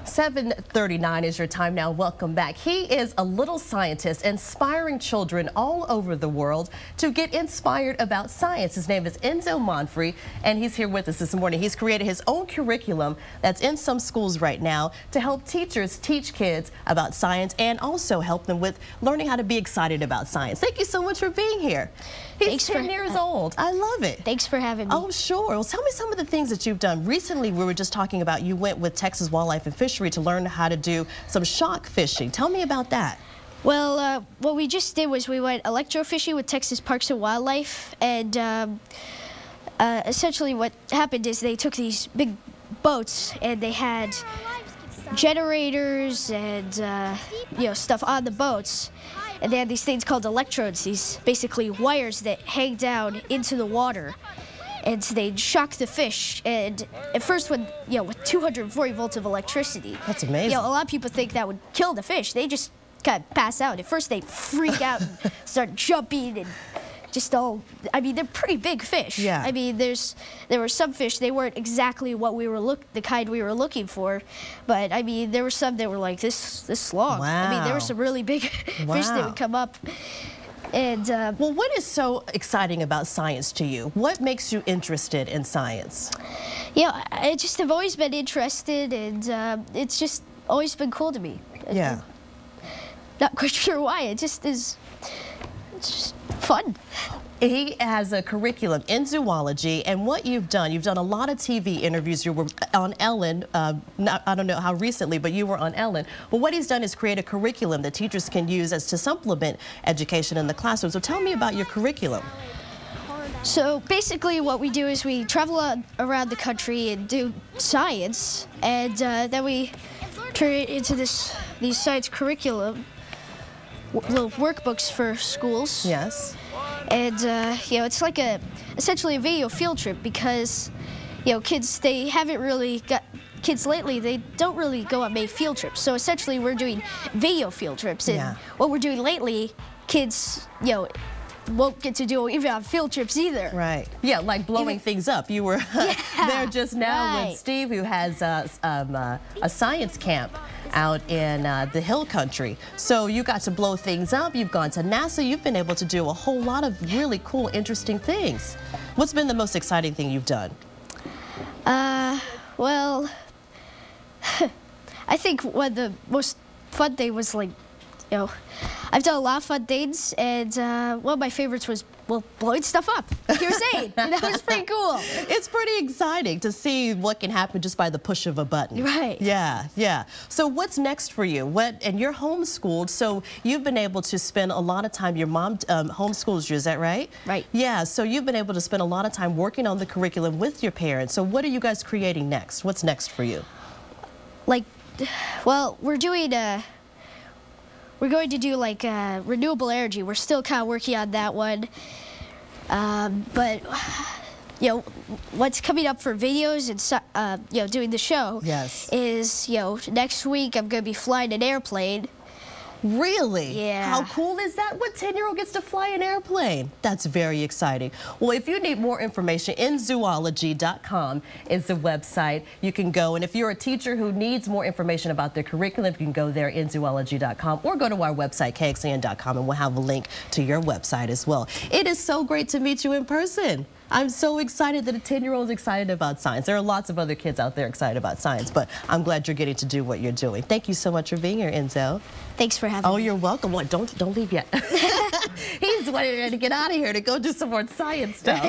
7:39 is your time now. Welcome back. He is a little scientist inspiring children all over the world to get inspired about science. His name is Enzo and he's here with us this morning. He's created his own curriculum that's in some schools right now to help teachers teach kids about science and also help them with learning how to be excited about science. Thank you so much for being here. He's 10 years old. I love it. Thanks for having me. Oh, sure. Well, tell me some of the things that you've done. Recently, we were just talking about you went with Texas Wildlife and Fishery to learn how to do some shark fishing. Tell me about that. Well, what we just did was we went electrofishing with Texas Parks and Wildlife, and essentially what happened is they took these big boats and they had generators and stuff on the boats. And they had these things called electrodes, these basically wires that hang down into the water. And so they'd shock the fish. And at first, with 240 volts of electricity. That's amazing. A lot of people think that would kill the fish. They just kind of pass out. At first, they freak out and start jumping and just all, they're pretty big fish. Yeah. There were some fish, they weren't exactly what we were the kind we were looking for, but there were some that were like this long. Wow. There were some really big fish that would come up. And well, what is so exciting about science to you? What makes you interested in science? Yeah, I just have always been interested, and it's just always been cool to me. Yeah. Not quite sure why. It just is. It's just fun. He has a curriculum in zoology, and what you've done a lot of TV interviews. You were on Ellen, I don't know how recently, but you were on Ellen. But what he's done is create a curriculum that teachers can use as to supplement education in the classroom. So tell me about your curriculum. So basically what we do is we travel around the country and do science, and then we turn it into these science curriculum, little workbooks for schools. Yes. And it's like essentially a video field trip, because kids kids lately, they don't really go on many field trips. So essentially we're doing video field trips, and what we're doing lately, kids won't get to do even on field trips either. Right. Yeah, like blowing things up. You were there just now with Steve, who has a science camp out in the hill country. So you got to blow things up. You've gone to NASA. You've been able to do a whole lot of really cool, interesting things. What's been the most exciting thing you've done? Well, I think one of the most fun thing was I've done a lot of fun things, and one of my favorites was, blowing stuff up. KXAN. That was pretty cool. It's pretty exciting to see what can happen just by the push of a button. Right. Yeah, yeah. So what's next for you? And you're homeschooled, so you've been able to spend a lot of time, your mom homeschools you, is that right? Right. Yeah, so you've been able to spend a lot of time working on the curriculum with your parents. So what are you guys creating next? What's next for you? We're going to do renewable energy. We're still kind of working on that one. But what's coming up for videos and doing the show is next week I'm going to be flying an airplane. Really? Yeah. How cool is that? What 10-year-old gets to fly an airplane? That's very exciting. Well, if you need more information, Enzoology.com is the website. You can go, and if you're a teacher who needs more information about their curriculum, you can go there, Enzoology.com, or go to our website, KXAN.com, and we'll have a link to your website as well. It is so great to meet you in person. I'm so excited that a 10-year-old is excited about science. There are lots of other kids out there excited about science, but I'm glad you're getting to do what you're doing. Thank you so much for being here, Enzo. Thanks for having me. Oh, you're welcome. Well, don't leave yet. He's wanting to get out of here to go do some more science stuff.